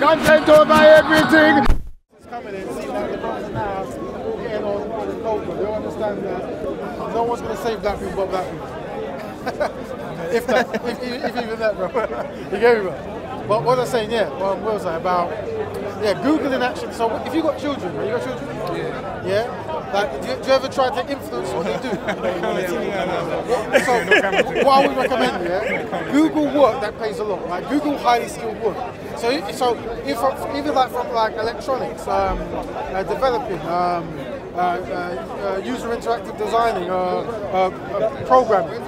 Content over everything. It's coming in, see like the brothers now getting on the culture. They understand that no one's going to save black people but black people. if even that, bro. You get me, bro? But what I was saying, yeah, what was I about? Yeah, Googling action. So if you got children, right? You got children? Yeah. Yeah? Like, do you ever try to influence what they do? So, what I would recommend, yeah, Google work that pays a lot. Like, Google highly skilled work. So if even like from like electronics, developing, user interactive designing, programming,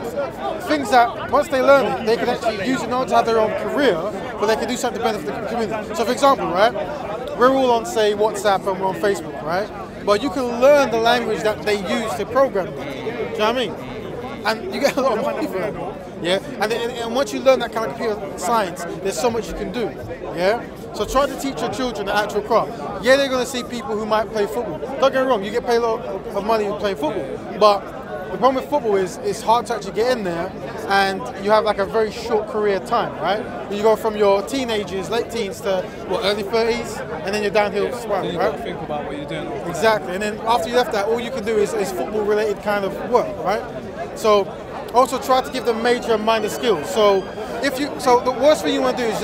things that once they learn it, they can actually use it not to have their own career, but they can do something to benefit the community. So, for example, right, we're all on, say, WhatsApp and we're on Facebook, right? But you can learn the language that they use to program. Do you know what I mean? And you get a lot of money for that. Yeah. And once you learn that kind of computer science, there's so much you can do. Yeah. So try to teach your children the actual craft. Yeah, they're going to see people who might play football. Don't get me wrong, you get paid a lot of money to play football, but the problem with football is it's hard to actually get in there, and you have like a very short career time, right? You go from your teenagers, late teens to what, early 30s, and then you're downhill spiral, you right? Got to think about what you're doing. Exactly, and then after you left that, all you can do is football-related kind of work, right? So also try to give them major and minor skills. So the worst thing you want to do is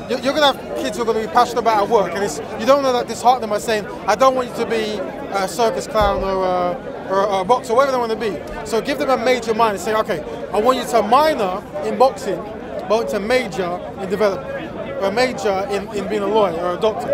you're going to have kids who are going to be passionate about our work, and you don't want to dishearten them by saying, I don't want you to be a circus clown or a boxer, whatever they want to be. So give them a major minor, say, okay, I want you to minor in boxing, but to major in development, or a major in being a lawyer or a doctor.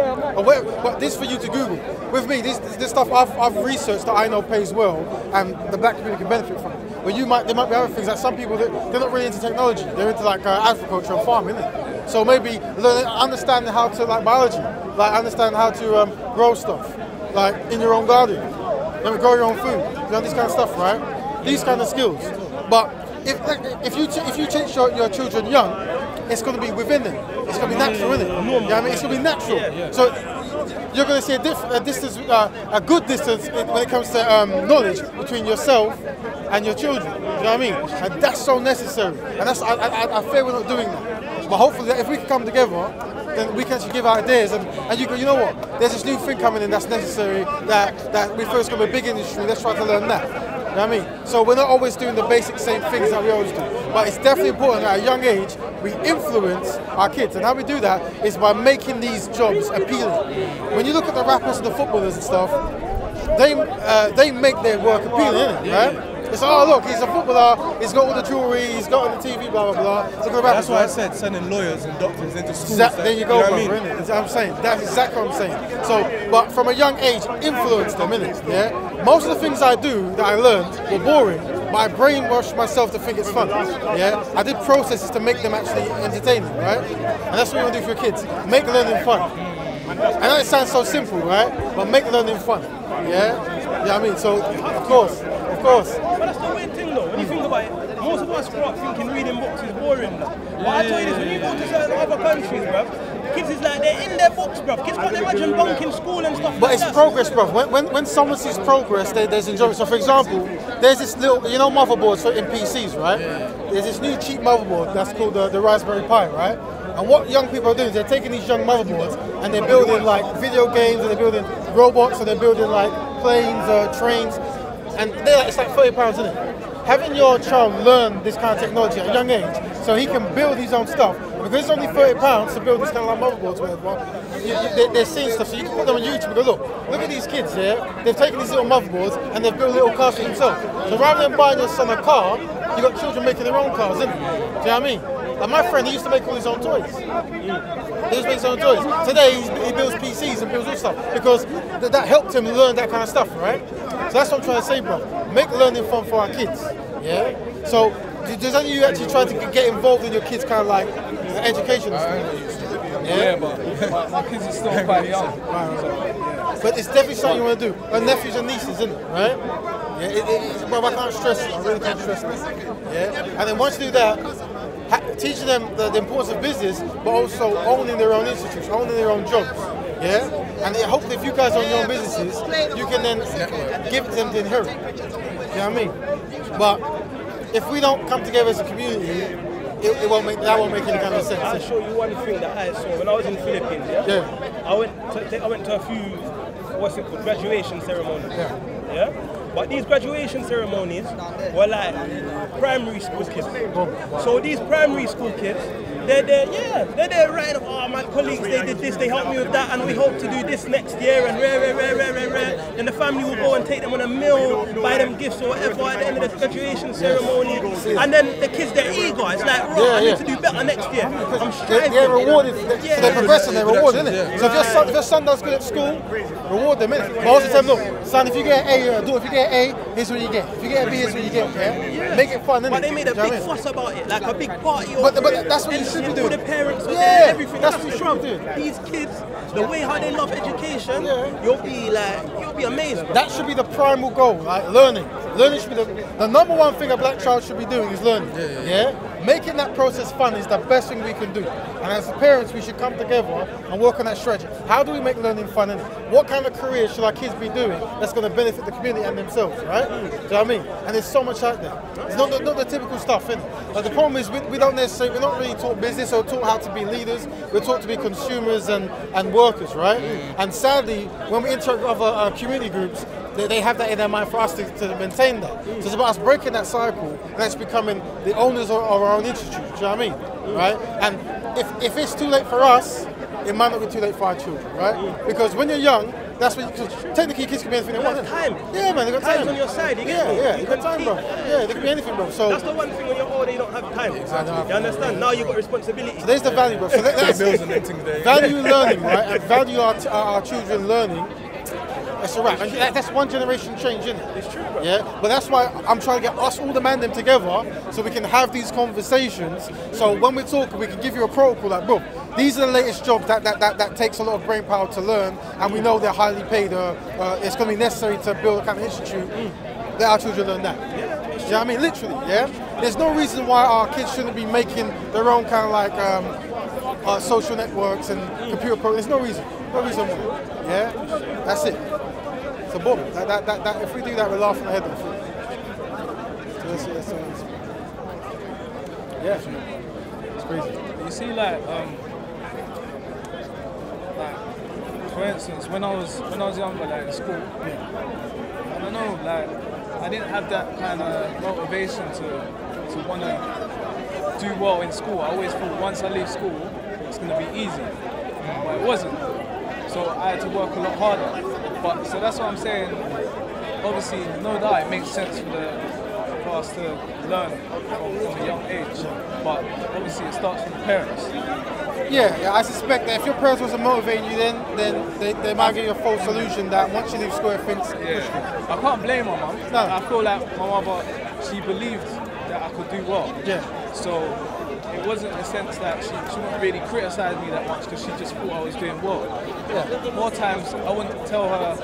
But this is for you to Google. With me, this stuff I've researched that I know pays well, and the black community can benefit from it. But there might be other things, like some people, they're not really into technology, they're into like agriculture and farming, isn't it? So maybe understanding how to, like biology, like understand how to grow stuff, like in your own garden. Grow your own food, you know, this kind of stuff, right? These kind of skills. But if you teach your children young, it's going to be within them. It's going to be natural, isn't it? You know what I mean? It's going to be natural. So you're going to see a good distance when it comes to knowledge between yourself and your children. You know what I mean? And that's so necessary. And that's I fear we're not doing that. But hopefully, if we can come together, then we can actually give ideas, and you know what? There's this new thing coming in that's necessary, that we first come a big industry, let's try to learn that. You know what I mean? So we're not always doing the basic same things that we always do. But it's definitely important at a young age, we influence our kids. And how we do that is by making these jobs appealing. When you look at the rappers and the footballers and stuff, they make their work appealing, right? It's like, oh look, he's a footballer, he's got all the jewelry, he's got all the TV, blah, blah, blah. That's why I said sending lawyers and doctors into schools. There you go, you know brother, what I mean? innit? That's what I'm saying. That's exactly what I'm saying. So, but from a young age, influence them, innit? Yeah? Most of the things I do that I learned were boring, but I brainwashed myself to think it's fun. Yeah? I did processes to make them actually entertaining, right? And that's what you want to do for your kids. Make learning fun. I know it sounds so simple, right? But make learning fun. Yeah? You know what I mean? So, of course. But that's the weird thing though, when you think about it, most of us grew up thinking reading books is boring. But I tell you this, when you go to certain other countries, bruv, kids is like, they're in their books, bruv. Kids can't imagine bunking school and stuff but like it's that. progress, bruv. When someone sees progress, there's enjoyment. So for example, there's this little, you know, motherboards in PCs, right? There's this new cheap motherboard that's called the Raspberry Pi, right? And what young people are doing is they're taking these young motherboards and they're building like video games, and they're building robots, and they're building like planes, trains. And it's like £30, isn't it? Having your child learn this kind of technology at a young age, so he can build his own stuff. Because it's only £30 to build this kind of like motherboards, whatever. They're seeing stuff, so you can put them on YouTube and go, look at these kids here. They've taken these little motherboards and they've built little cars for themselves. So rather than buying your son a car, you got children making their own cars, isn't it? Do you know what I mean? Like my friend, he used to make all his own toys. He used to make his own toys. Today, he builds PCs and builds all stuff because that helped him learn that kind of stuff, right? So that's what I'm trying to say, bro. Make learning fun for our kids, yeah? So, does any of you actually try to get involved in your kids' kind of like education and stuff? Yeah, but my kids are still quite young. Right. But it's definitely something you want to do. Our nephews and nieces, isn't it, right? Yeah, bro, I can't stress it. I really can't stress this. Yeah? And then once you do that, teaching them the importance of business, but also owning their own institutes, owning their own jobs. Yeah? And hopefully if you guys own your own businesses, you can then give them to inherit. You know what I mean? But if we don't come together as a community, it won't make any kind of sense. I'll show you one thing that I saw when I was in the Philippines. Yeah. I went to a few, what's it called, graduation ceremonies. Yeah. But these graduation ceremonies were like primary school kids. So these primary school kids, they're there right up, oh, my colleagues, they did this, they helped me with that, and we hope to do this next year, and rare. Then the family will go and take them on a meal, buy them gifts or whatever at the end of the graduation ceremony. And then the kids, they're eager. It's like, I need to do better next year. I'm striving. They're rewarded. So they're progressing, they're rewarded, isn't it? So if your son does good at school, reward them, innit? But also tell them, look, son, if you get an A, if you get an A, here's what you get. If you get a B, here's what you get. Yeah? Make it fun, innit? But they made a big fuss about it, like a big party. But that's what you should be doing. The parents are there, everything. That's what you should be doing. These kids, the way how they love education, you'll be amazed. Bro. That should be the primal goal, like learning. Learning should be the number one thing a black child should be doing is learning. Yeah? Making that process fun is the best thing we can do. And as parents, we should come together and work on that strategy. How do we make learning fun? And what kind of career should our kids be doing that's going to benefit the community and themselves, right? Do you know what I mean? And there's so much out there. It's not the typical stuff, innit? But the problem is we're not really taught business or taught how to be leaders. We're taught to be consumers and workers, right? And sadly, when we interact with other community groups, they have that in their mind for us to maintain that. So it's about us breaking that cycle and us becoming the owners of our own institute. Do you know what I mean? Right? And if it's too late for us, it might not be too late for our children, right? Because when you're young, that's when technically kids can be anything they want. Time. Yeah, man, they got time. Time's on your side. You got time, bro. Yeah, they can be anything, bro. So that's the one thing when you're older, you don't have time. Exactly. You understand? Now you've got responsibility. So there's the value, bro. So that's value learning, right? And value our children learning. That's a wrap. And that's one generation change, isn't it? It's true, bro. Yeah, but that's why I'm trying to get us all the man them together so we can have these conversations. So when we're talking, we can give you a protocol like, bro, these are the latest jobs that takes a lot of brain power to learn, and we know they're highly paid. It's going to be necessary to build a kind of institute. Let our children learn that. Yeah, you know what I mean? Literally, yeah? There's no reason why our kids shouldn't be making their own kind of like social networks and computer programs. There's no reason. No reason why. Yeah? That's it. So boom, that if we do that, we're laughing our head off. So that's yeah, it's crazy. You see, like for instance, when I was younger, like in school, I don't know, like I didn't have that kind of motivation to want to do well in school. I always thought once I leave school, it's going to be easy, but it wasn't. So I had to work a lot harder. But so that's what I'm saying. Obviously, no doubt it makes sense for us to learn from a young age. But obviously, it starts from the parents. Yeah, I suspect that if your parents wasn't motivating you, then they might give you a false illusion that once you leave school, everything's I can't blame my mum. No. I feel like my mother, she believed that I could do well. Yeah. So it wasn't a sense that she wouldn't really criticise me that much because she just thought I was doing well. Yeah. More times I wouldn't tell her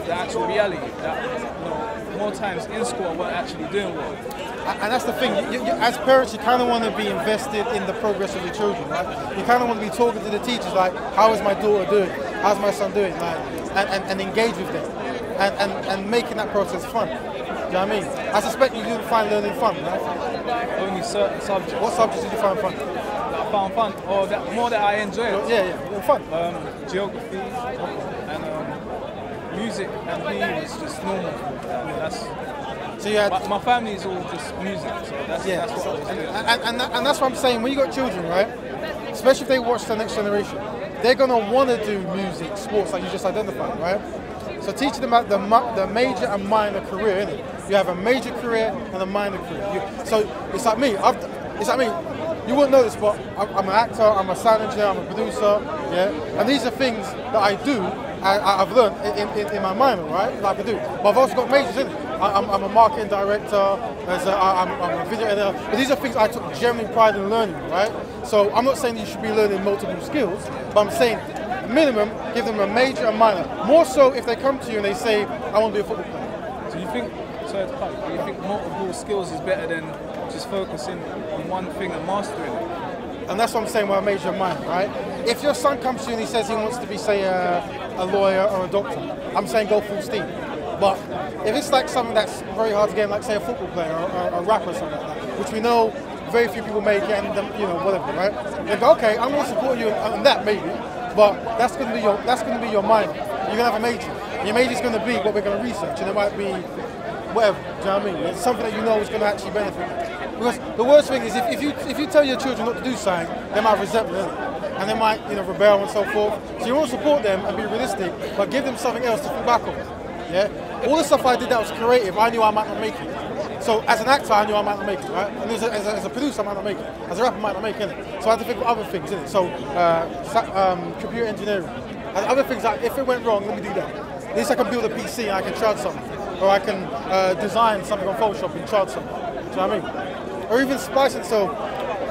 the actual reality that more times in school I wasn't actually doing well. And that's the thing, as parents you kind of want to be invested in the progress of your children, right? You kind of want to be talking to the teachers like, how is my daughter doing? How's my son doing? Like, and engage with them and making that process fun. Do you know what I mean? I suspect you didn't find learning fun, right? Only certain subjects. What subjects did you find fun? That I found fun, or more that I enjoyed. Yeah, fun. Geography and music and PE was just normal. So you had my family is all just music, so that's what I was doing. And that's what I'm saying. When you got children, right? Especially if they watch the next generation, they're gonna want to do music, sports, like you just identified, right? So teaching them about the major and minor career, innit? You have a major career and a minor career. So it's like me. You wouldn't know this, but I'm an actor, I'm a sound engineer, I'm a producer, yeah. And these are things that I do. I've learned in my minor, right? Like I do. But I've also got majors in it. I'm a marketing director. I'm a video editor. But these are things I took genuine pride in learning, right? So I'm not saying you should be learning multiple skills, but I'm saying minimum, give them a major and minor. More so if they come to you and they say, I want to be a football player. So you think multiple skills is better than just focusing on one thing and mastering it? And that's what I'm saying with a major and minor, right? If your son comes to you and he says he wants to be, say, a lawyer or a doctor, I'm saying go full steam. But if it's like something that's very hard to get, like say a football player or a rapper or something like that, which we know very few people make it, and whatever, right? They go, okay, I'm going to support you on that maybe, but that's going to be your minor. You're going to have a major. Your major is going to be what we're going to research, and it might be whatever. Do you know what I mean? It's something that you know is going to actually benefit. Because the worst thing is if you tell your children not to do something, they might resent it, and they might rebel and so forth. So you want to support them and be realistic, but give them something else to fall back on. Yeah. All the stuff I did that was creative, I knew I might not make it. So as an actor, I knew I might not make it, right? And as a producer, I might not make it. As a rapper, I might not make it. So I had to think of other things, innit? So computer engineering. And other things like, if it went wrong, let me do that. At least I can build a PC and I can charge something. Or I can design something on Photoshop and charge something. Do you know what I mean? Or even splicing. So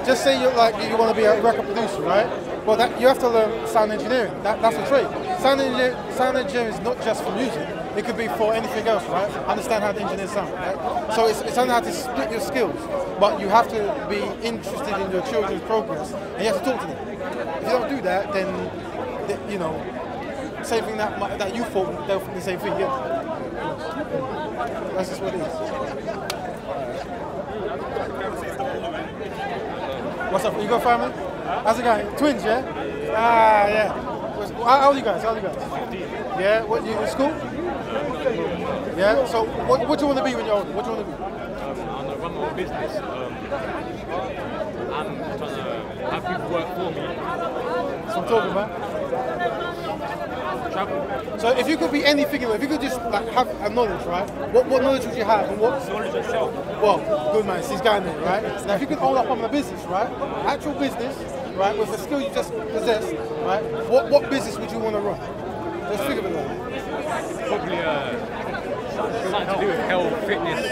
just say you want to be a record producer, right? Well, you have to learn sound engineering. That's a trade. Sound engineering is not just for music. It could be for anything else, right? Understand how the engineers sound, right? So it's only how to split your skills, but you have to be interested in your children's progress, and you have to talk to them. If you don't do that, then same thing that you thought, they'll think the same thing, yeah. That's just what it is. What's up? You got family? How's it going? Twins, yeah? Yeah. How old are you guys? 15. Yeah? What, you in school? Yeah? So what do you want to be when you're older? What do you want to be? I want to run my own business. I'm trying to have people work for me. That's what I'm talking about. Travel. So if you could be anything, if you could just have a knowledge, right? What knowledge would you have? And what Knowledge yourself. Well, good man, he's going there, right? Now if you could own up on the business, right? Actual business, right? With the skill you just possess, right? What business would you want to run? Let's think of it like that. Probably something to do with health, fitness,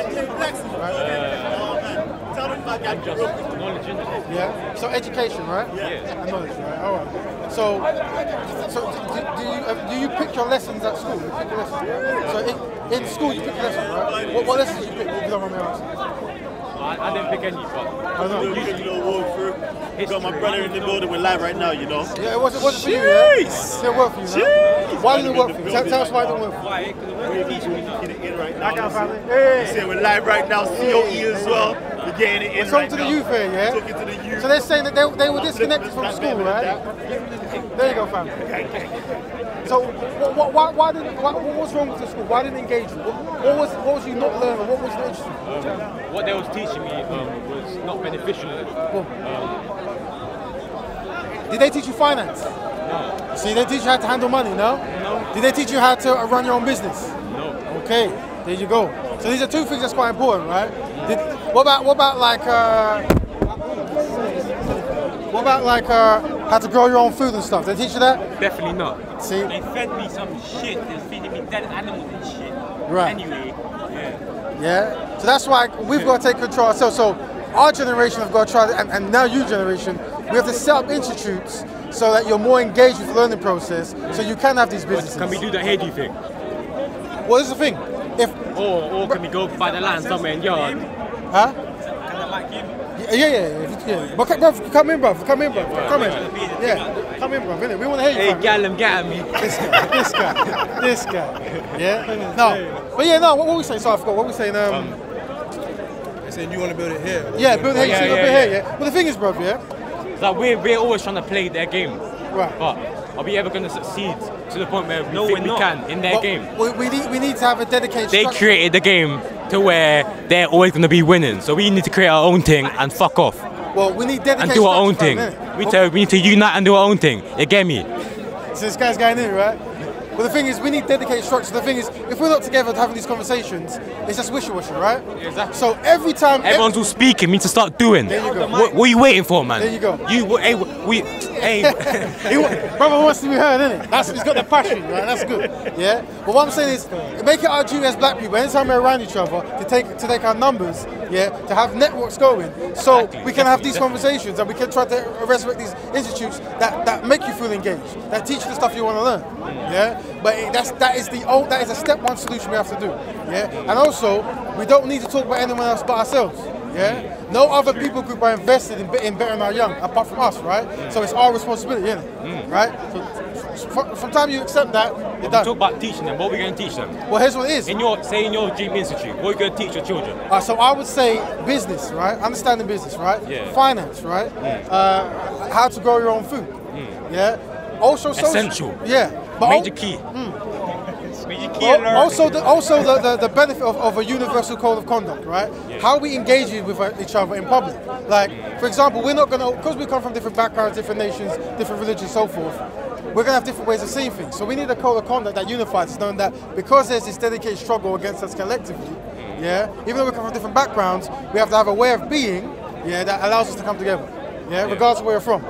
and just knowledge, isn't it? Yeah. So education, right? Yeah. And knowledge, right? All right. So do you pick your lessons at school? You pick your lessons. Right? So in school you pick your lessons, right? What lessons did you pick? If you don't mind me asking. I didn't pick any, but I know. Got my brother in the building with live right now, you know. Yeah, it wasn't for you, yeah? It didn't work for you, no? Why didn't it work for you? Tell us why it didn't work for you. Why? Because we're teaching me to get it in right now. I can't find it. Hey. See, we're live right now, COE as well. We're getting it in right Talking to now. the youth here, yeah? Talking to the youth. So they're saying that they were disconnected from school, right? There you go, fam. So what was wrong with the school? Why didn't it engage you? What was you not learning? What was not interesting? what they was teaching me was not beneficial. Did they teach you finance? No. See, they teach you how to handle money, no? No. Did they teach you how to run your own business? No. Okay, there you go. So these are two things that's quite important, right? What about like how to grow your own food and stuff? Did they teach you that? Definitely not. See? They fed me some shit. They're feeding me dead animals and shit. Right. Anyway, yeah. Yeah. So that's why we've got to take control ourselves. So our generation have got to try, and now your generation, we have to set up institutes so that you're more engaged with the learning process, so you can have these businesses. Can we do the head, you think? Well, this is the thing. Or can we go by the land somewhere in yard? Huh? Can I like him? Yeah. But come in, bruv. Come in. Yeah, come in, bruv. Innit? We want to hear you. Hey, fam. gal, I'm getting me. This guy. Yeah. No. But yeah, no. What were we saying? Sorry, I forgot. What were we saying? They're saying you want to build it here. Yeah, build it here. Yeah, So you yeah, build yeah. here. Yeah. Well, the thing is, bruv. Yeah. It's like we're always trying to play their game. Right. But are we ever going to succeed to the point where we No, think we're we not. can in their Well, game? We need to have a dedicated. They structure. created the game to where they're always going to be winning. So we need to create our own thing and fuck off. Well, we need dedicated. And do our own structure, thing. fam, We innit? need to unite and do our own thing. You get me? So this guy's going in, right? But the thing is, we need dedicated structure. The thing is, if we're not together having these conversations, it's just wishy-washy, right? Exactly. So every time... Everyone's all speaking. We need to start doing. There you go. What are you waiting for, man? There you go. Hey, Brother wants to be heard, innit? He's got the passion, right? That's good. Yeah? But what I'm saying is, make it our duty as black people, anytime we're around each other, to take our numbers, yeah, to have networks going, so Exactly, we can have definitely, these conversations and we can try to resurrect these institutes that make you feel engaged, that teach you the stuff you want to learn. Yeah? But that is a step one solution we have to do. Yeah? And also, we don't need to talk about anyone else but ourselves. Yeah? No other people group are invested in bettering our young, apart from us, right? So it's our responsibility, isn't it? Right? So from time you accept that, you're done. Talk about teaching them. What are we going to teach them? Well, here's what it is. In your dream institute, what are you going to teach your children? So I would say business, right? Understanding business, right? Yeah. Finance, right? How to grow your own food. Yeah. Also social. Essential. Yeah. But Major key. Also the benefit of a universal code of conduct, right? Yeah. How we engage with each other in public. Like, for example, we're not gonna, because we come from different backgrounds, different nations, different religions, so forth. We're gonna have different ways of seeing things. So we need a code of conduct that unifies us, knowing that because there's this dedicated struggle against us collectively, yeah. Even though we come from different backgrounds, we have to have a way of being, yeah, that allows us to come together, yeah, regardless of where we're from,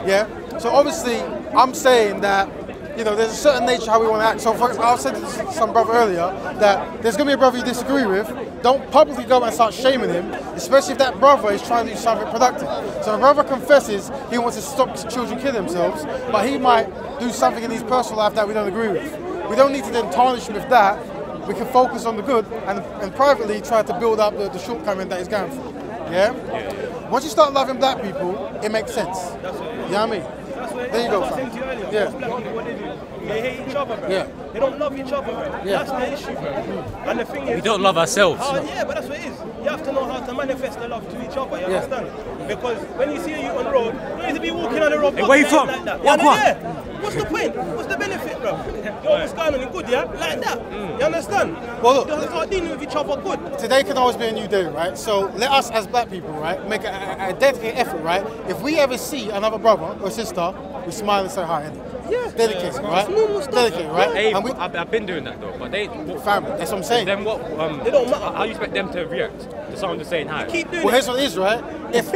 yeah. So obviously, I'm saying that, you know, there's a certain nature how we want to act. So for example, I said to some brother earlier that there's going to be a brother you disagree with. Don't publicly go and start shaming him, especially if that brother is trying to do something productive. So a brother confesses he wants to stop children killing themselves, but he might do something in his personal life that we don't agree with. We don't need to then tarnish him with that. We can focus on the good and privately try to build up the shortcoming that he's going through. Yeah? Once you start loving black people, it makes sense. You know what I mean? There you go, fam. Yeah. They hate each other, bro. Yeah. They don't love each other, bro. Yeah. That's the issue, bro. And the thing is, We don't love ourselves. yeah, but that's what it is. You have to know how to manifest the love to each other, you understand? Because when you see you on the road, you don't need to be walking on the road. Hey, where you from? Like that. Walk on. Yeah. What's the point? What's the benefit, bro? Yo, what's going on? You good, yeah? Like that. You understand? Well, look, you have to start dealing with each other good. Today can always be a new day, right? So let us as black people, right, make a dedicated effort, right? If we ever see another brother or sister, we smile and say hi, innit? Yeah. Dedicated, right? It's normal stuff. Dedicated, right? Hey, And we, I've been doing that though, but they family, that's what I'm saying. Then what? They don't matter. How do you expect them to react to someone just saying hi? Keep doing Well, it. here's what it is, right? If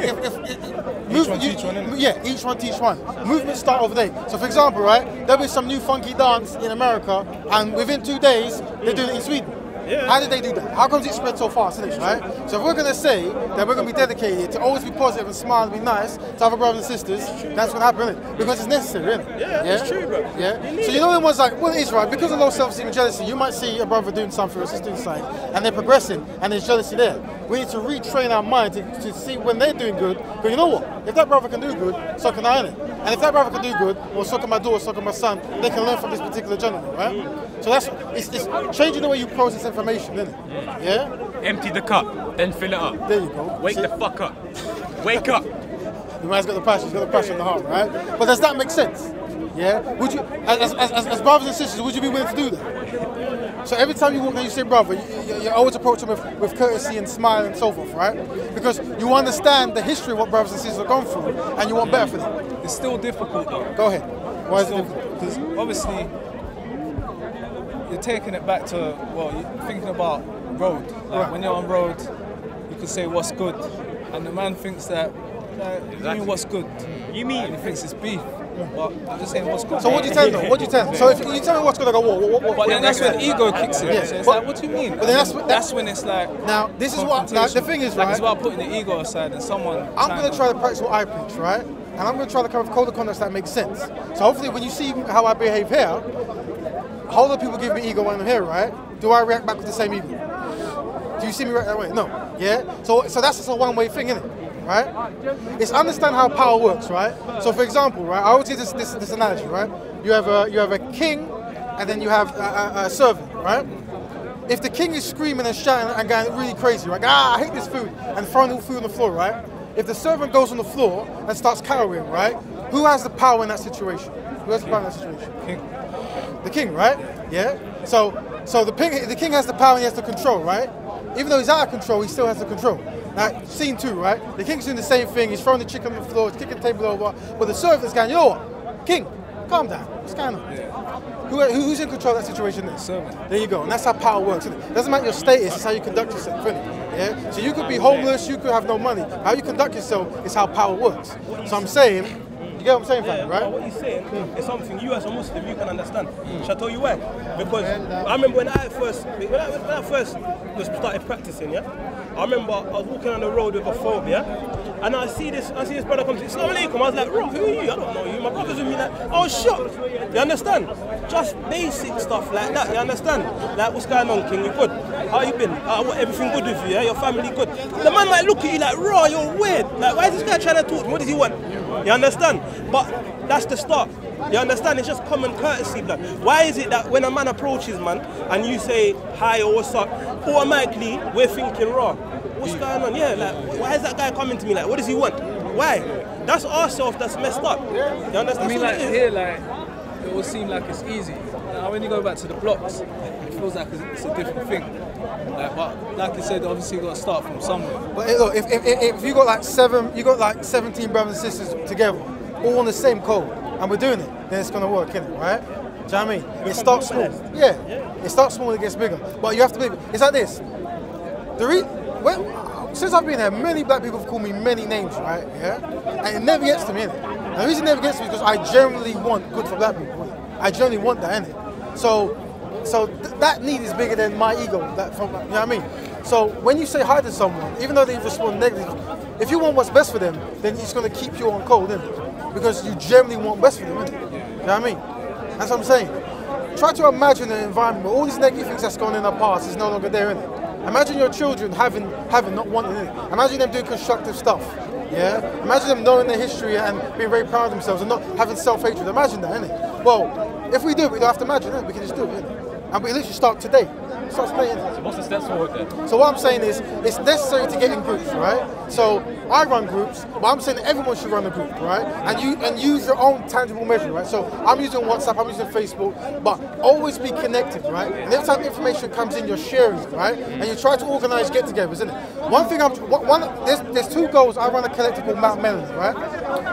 Each one teach one, innit? yeah, each one teach one. Movements start over there. So, for example, right, there'll be some new funky dance in America, and within 2 days, they're doing it in Sweden. Yeah. How did they do that? How comes it spread so fast, isn't it, right? So if we're going to say that we're going to be dedicated to always be positive and smile and be nice to other brothers and sisters, that's what happened, isn't it? Because it's necessary, isn't it? Yeah, it's true, bro. Yeah. So you know when one's like, well, it is right, because of low self-esteem and jealousy, you might see a brother doing something or a sister doing something, and they're progressing, and there's jealousy there. We need to retrain our mind to see when they're doing good, but you know what? If that brother can do good, so can I, innit? And if that brother can do good, well, so can my daughter, so can my son, they can learn from this particular gentleman, right? So it's changing the way you process information, isn't it? Yeah? Empty the cup, then fill it up. There you go. Wake the fuck up. Wake up. The man's got the passion, he's got the passion in the heart, right? But does that make sense? Yeah? Would you, as brothers and sisters, would you be willing to do that? So every time you walk and you say brother, you always approach them with courtesy and smile and so forth, right? Because you understand the history of what brothers and sisters have gone through and you want better for them. It's still difficult though. Go ahead. Why is it difficult? Because obviously you're taking it back to, well, you're thinking about road. Like when you're on road, you can say what's good, and the man thinks that, you mean what's good? You mean? And he thinks it's beef. But I'm just saying what's good. So what do you tell them? What do you tell them? So if you tell me what's good, I go, what? But then that's when ego kicks in. Yeah. So it's But- like, what do you mean? but then that's when it's like. Now, this is what, now, the thing is, like right? it's about putting the ego aside and someone. I'm going to try to practice what I preach, right? And I'm going to try to come up with code of conduct that makes sense. So hopefully when you see how I behave here, how other people give me ego when I'm here, right? Do I react back with the same ego? Do you see me react that way? No. Yeah? So that's just a one-way thing, isn't it? Right? It's understand how power works, right? So for example, right, I always use this analogy, right? You have a king and then you have a servant, right? If the king is screaming and shouting and going really crazy, like, I hate this food, and throwing all food on the floor, right? If the servant goes on the floor and starts cowering, right? Who has the power in that situation? Who has the power in that situation? King. The king, right? Yeah? So the king has the power and he has the control, right? Even though he's out of control, he still has the control. Now, scene 2, right? The king's doing the same thing, he's throwing the chicken on the floor, he's kicking the table over, but the servant's going, you know what? King, calm down. What's going on? Yeah. Who's in control of that situation then? Servant. There you go, and that's how power works. It doesn't matter your status, it's how you conduct yourself, isn't it? Yeah? So you could be homeless, you could have no money. How you conduct yourself is how power works. So I'm saying, you get what I'm saying, Yeah, fam, right? but what you're saying is something you as a Muslim you can understand. Shall I tell you why? Because I remember when I first was started practicing, yeah. I remember I was walking on the road with a phobia, and I see this brother come to me, Assalamu alaikum. I was like, bro, who are you? I don't know you. My brother's with me. Like, I was shocked. You understand? Just basic stuff like that. You understand? Like, what's going on, King? You good? How you been? Everything good with you? Yeah? Your family good? The man might look at you like, raw, you're weird. Like, why is this guy trying to talk to me? What does he want? You understand? But that's the start. You understand? It's just common courtesy, blood. Why is it that when a man approaches, man, and you say hi or what's up, automatically we're thinking raw? What's going on? Yeah, like, why is that guy coming to me? Like, what does he want? Why? That's ourselves that's messed up. You understand? I mean, like here, like it will seem like it's easy. Now, when you go back to the blocks, it feels like it's a different thing. Like, but like you said, obviously you got to start from somewhere. But look, if you got like 17 brothers and sisters together, all on the same code, and we're doing it, then it's gonna work, innit, right? Do you know what I mean? It starts small. Yeah. It starts small and it gets bigger. But you have to believe it. It's like this. Since I've been here, many black people have called me many names, right? Yeah? And it never gets to me, innit? And the reason it never gets to me is because I generally want good for black people, innit? I generally want that, innit? So that need is bigger than my ego, you know what I mean? So when you say hi to someone, even though they respond negatively, if you want what's best for them, then it's going to keep you on cold, innit? Because you generally want best for them, innit? You know what I mean? That's what I'm saying. Try to imagine an environment where all these negative things that's gone in the past is no longer there, innit? Imagine your children having not wanting it. Imagine them doing constructive stuff. Yeah? Imagine them knowing their history and being very proud of themselves and not having self-hatred. Imagine that, innit? Well, if we do it, we don't have to imagine it. We can just do it, innit? And we literally start today. Start today, innit? So what's the steps forward then? So what I'm saying is, it's necessary to get in groups, right? So I run groups, but I'm saying that everyone should run a group, right? And use your own tangible measure, right? So I'm using WhatsApp, I'm using Facebook, but always be connected, right? And every time information comes in, you're sharing it, right? And you try to organise get-togethers, isn't it? One thing there's two goals. I run a collective called Mount Melanie, right?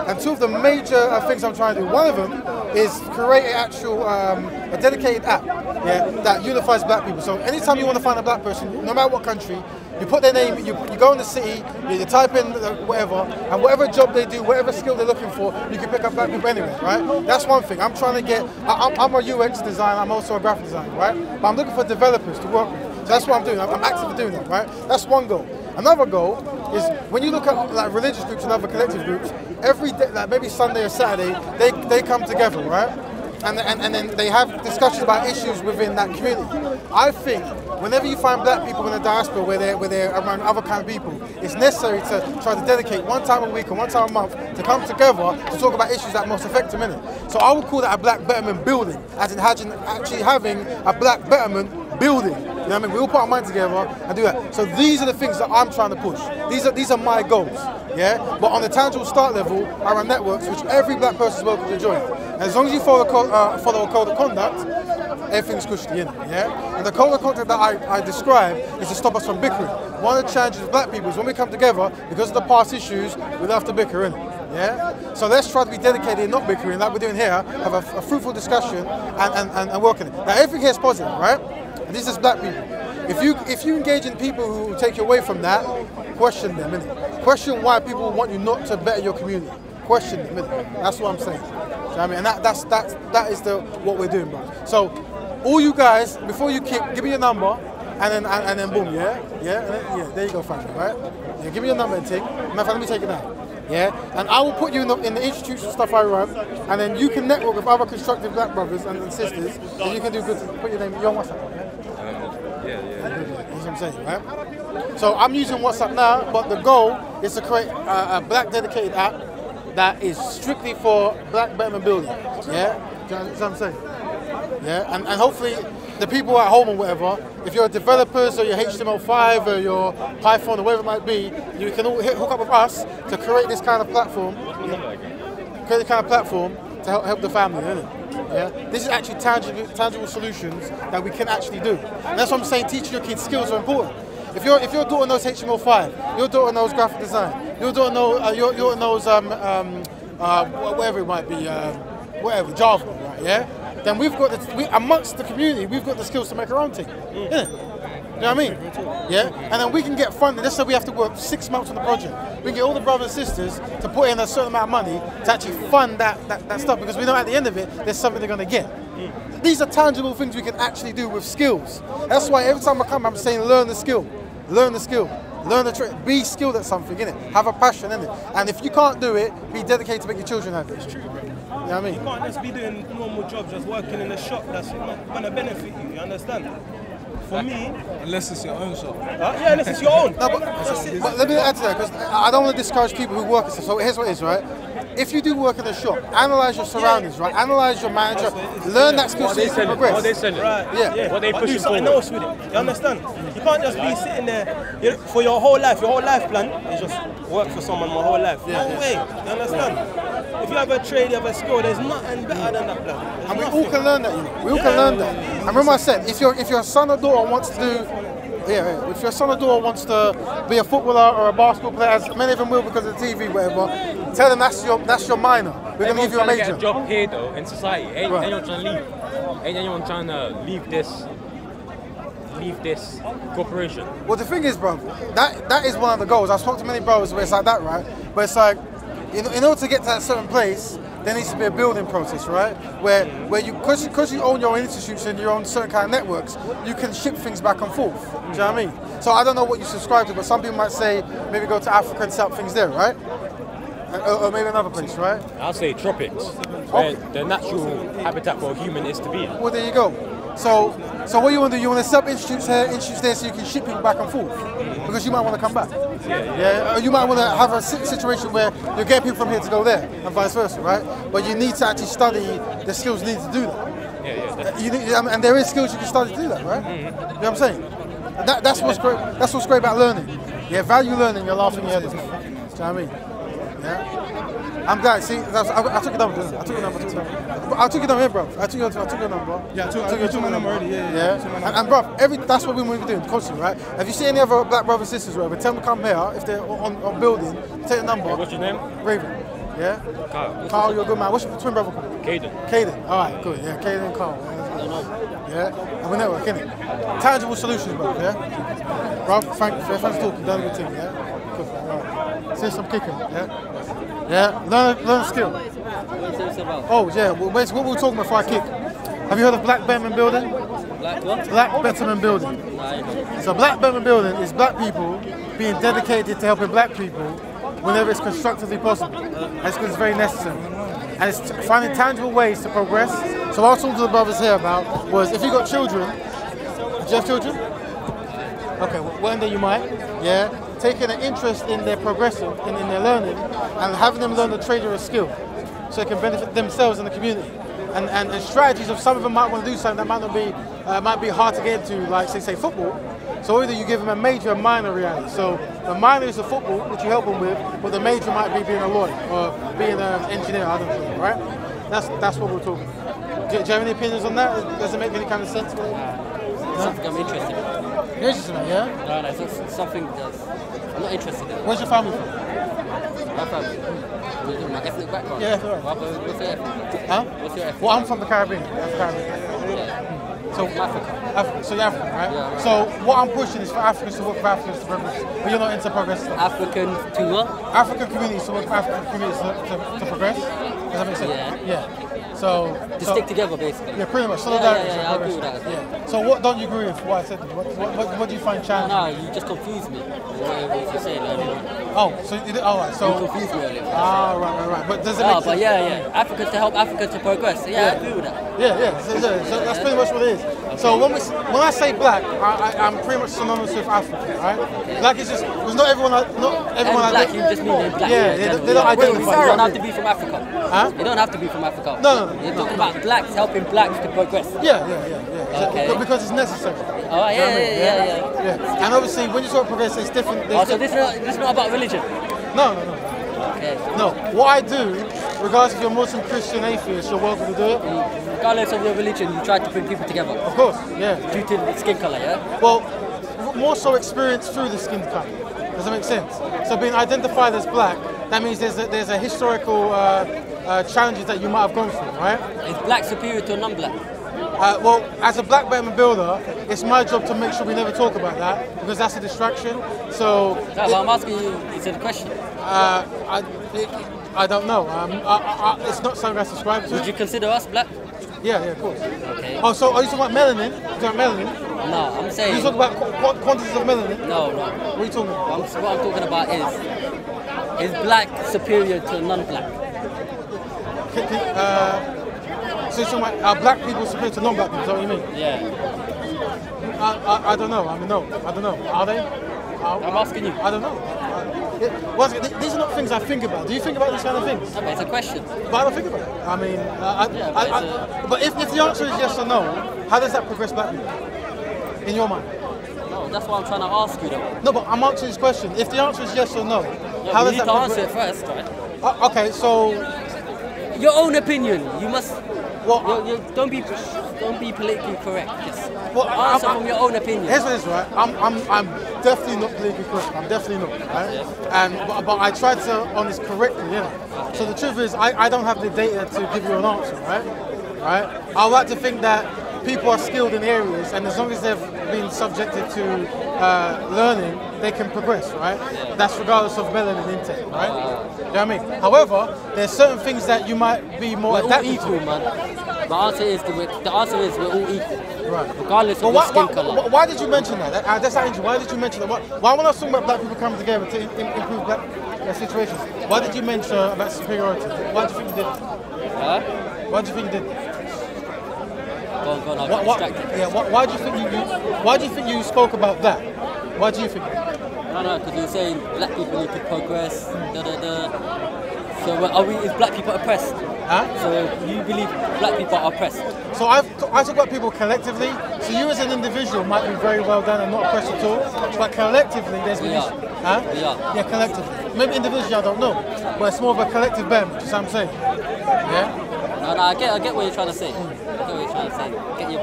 And two of the major things I'm trying to do. One of them is create an actual a dedicated app, yeah, that unifies black people. So anytime you want to find a black person, no matter what country, you put their name, you go in the city, you type in whatever, and whatever job they do, whatever skill they're looking for, you can pick up black people anyway, right? That's one thing. I'm trying to get, I'm a UX designer, I'm also a graphic designer, right? But I'm looking for developers to work with. So that's what I'm doing. I'm actively doing that, right? That's one goal. Another goal is when you look at like religious groups and other collective groups, every day, like maybe Sunday or Saturday, they come together, right? And then they have discussions about issues within that community. I think whenever you find black people in the diaspora where they're around other kind of people, it's necessary to try to dedicate one time a week or one time a month to come together to talk about issues that most affect them, innit? So I would call that a black betterment building, as in actually having a black betterment building. You know what I mean? We all put our mind together and do that. So these are the things that I'm trying to push. These are my goals. Yeah? But on the tangible start level, I run networks which every black person is welcome to join. And as long as you follow a code of conduct, everything's cushy, yeah? And the code of conduct that I describe is to stop us from bickering. One of the challenges with black people is when we come together, because of the past issues, we love to bicker, innit? Yeah? So let's try to be dedicated and not bickering like we're doing here, have a fruitful discussion and work on it. Now everything here is positive, right? And this is black people. If you engage in people who take you away from that, question them, innit? Question why people want you not to better your community. Question them, innit? That's what I'm saying. So, I mean, and that is what we're doing, bro. So all you guys, before you kick, give me your number, and then boom, yeah, there you go, family, right? Yeah, give me your number and thing. Matter of fact, let me take it now. Yeah, and I will put you in the institutional stuff I run, and then you can network with other constructive black brothers and sisters, and you can do good. Put your name, you're on WhatsApp, yeah? That's what I'm saying, right? So I'm using WhatsApp now, but the goal is to create a black dedicated app that is strictly for black betterment building, yeah? That's what I'm saying. Yeah, and hopefully the people at home or whatever, if you're developers or you're HTML5 or you're Python or whatever it might be, you can all hook up with us to create this kind of platform. Create this kind of platform to help the family, isn't it? Yeah? This is actually tangible solutions that we can actually do. And that's what I'm saying, teaching your kids skills are important. If your daughter knows HTML5, your daughter knows graphic design, your daughter knows whatever it might be, whatever, Java, right, yeah? Then we've got amongst the community, we've got the skills to make our own thing, innit? You know what I mean? Yeah? And then we can get funded. Let's say we have to work 6 months on the project. We can get all the brothers and sisters to put in a certain amount of money to actually fund that stuff, because we know at the end of it, there's something they're going to get. These are tangible things we can actually do with skills. That's why every time I come, I'm saying learn the skill. Learn the skill. Learn the trick. Be skilled at something, innit? Have a passion, innit? And if you can't do it, be dedicated to make your children have it. It's true. You know what I mean? You can't just be doing normal jobs, just working in a shop that's not going to benefit you, you understand? For me... Unless it's your own shop. Yeah, unless it's your own. No, but let me add to that, because I don't want to discourage people who work and stuff. So here's what it is, right? if you do work in a shop, analyze your surroundings, right? Analyze your manager, learn that skill so you can progress. What they selling? Right. Yeah. What they But pushing do something forward? else with it. You understand? You can't just be sitting there for your whole life. Your whole life plan is just work for someone my whole life. No way. You understand? If you have a trade, you have a skill, there's nothing better than that plan. There's And we nothing. all can learn that, you know. We all can learn that. And remember I said, if your son or daughter wants to do, if your son or daughter wants to be a footballer or a basketball player, as many of them will because of the TV, whatever, tell them that's your minor. We're going to give you a Everyone's trying to major. get a job here though in society. Ain't Right. anyone trying to leave? Ain't anyone trying to leave this corporation? Well, the thing is, bro, that is one of the goals. I've spoken to many brothers where it's like that, right? But it's like, in order to get to that certain place, there needs to be a building process, right? Where you, because you own your own institution, you own certain kind of networks, you can ship things back and forth. Do you know what I mean? So I don't know what you subscribe to, but some people might say maybe go to Africa and set up things there, right? Or maybe another place, right? I'll say tropics, where the natural habitat for a human is to be. Well, there you go. So what you want to do? You want to set up institutes here, institutes there, so you can ship people back and forth, because you might want to come back. Yeah. Or you might want to have a situation where you get people from here to go there, and vice versa, right? But you need to actually study the skills needed to do that. You need, and there is skills you can study to do that, right? You know what I'm saying? That's what's great. That's what's great about learning. Yeah, value learning. You're laughing your head, isn't it? Do you know what I mean? Yeah. I'm glad. See, I took your number. I took your number. I took your number here, bro. I took your number. Yeah, I took my number already. Yeah. And bro, that's what we want to be doing constantly, right? If you see any other black brothers and sisters, whatever, tell them to come here. If they're on building, take the number. What's your name? Raven. Yeah. Carl, you're a good man. What's your twin brother called? Caden. All right, good. Yeah, Caden and Carl. Yeah. And we network, innit? Tangible solutions, bro. Yeah. Bro, thanks for talking. Done a good thing. Yeah. Good. All right. See some kicking. Yeah. Yeah, learn a skill. Oh yeah, well, basically what we were talking about before I kick. Have you heard of Black Betterment Building? Black what? Black Betterment Building. So Black Betterment Building is black people being dedicated to helping black people whenever it's constructively possible. And it's because it's very necessary. And it's finding tangible ways to progress. So what I was talking to the brothers here about was, if you got children, do you have children? Okay, well, one day you might, yeah. Taking an interest in their progression, in their learning, and having them learn the trade or a skill, so they can benefit themselves and the community. And strategies of some of them might want to do something that might be hard to get into, like say football. So either you give them a major and minor reality. So the minor is the football, which you help them with, but the major might be being a lawyer or being an engineer. I don't know, right? That's what we're talking about. Do you have any opinions on that? Does it make any kind of sense? Something I'm interested in. You're interested in it, yeah? No, it's something I'm not interested in. Where's your family from? My family. My ethnic background. Yeah, right. What's your ethnic? Huh? What's your ethnic? Well, I'm from the Caribbean. So Africa. So you're African, right? Yeah, right. So what I'm pushing is for Africans to work with Africans to progress. But you're not into progress stuff. African to what? African communities to work with African communities to progress. Does that make sense? Yeah. So To stick together, basically. Yeah, pretty much. Solidarity. Yeah, I agree with that. Yeah. So what don't you agree with what I said? What do you find challenging? No, you just confused me. What you saying earlier on. Oh, so you did. All right. So You confused me earlier. right. But does it make Oh, sense? but yeah. Africa to help Africa to progress. Yeah, I agree with that. Yeah. So that's pretty much what it is. So when I say black, I'm pretty much synonymous with African, right? Black is just because not everyone. And black, you just mean black. Yeah, they don't identify. You don't have to be from Africa. Huh? You don't have to be from Africa. No. You're talking about blacks helping blacks to progress. Yeah. Okay. So, because it's necessary. Oh, You know what I mean? yeah. And obviously, when you talk progress, it's different. Oh, so this is not about religion. No. Okay. No. What I do, regardless if you're Muslim, Christian, atheist, you're welcome to do it. Regardless of your religion, you try to bring people together. Of course. Yeah. Due to the skin color, yeah? Well, more so experienced through the skin color. Does that make sense? So being identified as black, that means there's a historical challenges that you might have gone through, right? Is black superior to a non-black? Well, as a black betterment builder, it's my job to make sure we never talk about that because that's a distraction. So, No, but I'm asking you, it's a question. I don't know. It's not something I subscribe to. Would you consider us black? Yeah, of course. Okay. Oh, so are you talking about melanin? You talking about melanin? No, I'm saying. You talking about quantities of melanin? No. What are you talking about? What I'm talking about is black superior to non-black? So you're talking about are black people superior to non-black people? Is that what you mean? Yeah. I don't know. I mean, no. I don't know. Are they? I'm asking you. I don't know. These are not things I think about. Do you think about these kind of things? Okay, it's a question. But I don't think about it. I mean, but if the answer is yes or no, how does that progress black people? In your mind? No, that's what I'm trying to ask you though. No, but I'm answering this question. If the answer is yes or no, Yeah, how you does need that to answer it progress? first, right? Okay, so Your own opinion. You must. well, Don't be politically correct. Just well, answer from your own opinion. Here's what it is, right? I'm definitely not politically correct. I'm definitely not, right? Yes. But I tried to on this correctly, you know. So the truth is, I don't have the data to give you an answer, right? Right? I like to think that people are skilled in areas, and as long as they've been subjected to learning, they can progress, right? Yeah. That's regardless of melanin intake, right? You know what I mean? However, there's certain things that you might be more We're all adapted equal, to. man. The answer is we're all equal, Right. regardless of your skin color. Why did you mention that? That's not interesting. Why did you mention that? Why when I was talking about black people coming together to improve black situations, why did you mention about superiority? Why do you think you did it? Huh? Why do you think you did it? Go on, I got distracted. Yeah, why do you think why do you think you spoke about that? Why do you think? I don't know, because you're saying black people need to progress, So is black people oppressed? Huh? So you believe black people are oppressed? So I talk about people collectively. So you as an individual might be very well done and not oppressed at all, but collectively there's been issues. Huh? We are. Yeah, collectively. Maybe individually I don't know, but it's more of a collective band. That's what I'm saying. Yeah. No, I get what you're trying to say. I get what you're trying to say. Get your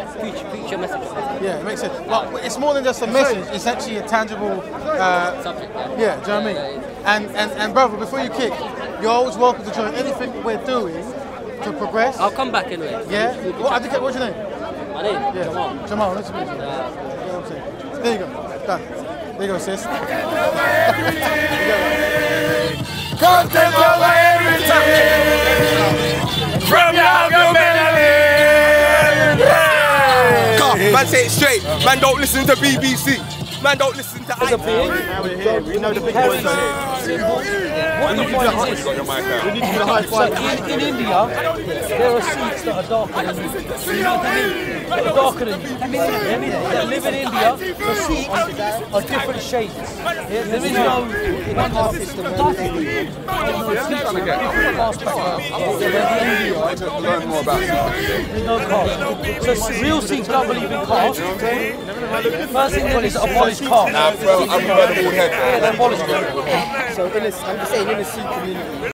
preach your message. Yeah, it makes sense. Well, it's more than just a message. It's actually a tangible Subject. Yeah, do you know what I mean? And brother, before you kick, you're always welcome to join anything we're doing to progress. I'll come back anyway. Yeah. What's your name? My name? Yeah. Jamal. Jamal. Nice to meet you. You know what I'm saying? There you go. Done. There you go, sis. Come take over everything from your melanin. Man, say it straight. Man, don't listen to BBC. Man, don't listen to We know the big boys are here. What the point is this? We need to do the high So five. in India, there are Sikhs that are darker than you. You know what I mean? That are darker than you. That live in India, the Sikhs are different shades. There is no caste system. There's no caste. So real Sikhs don't believe in caste. First thing is abolish caste. I've heard of all head. Abolish caste. So I'm just saying, in the Sikh community,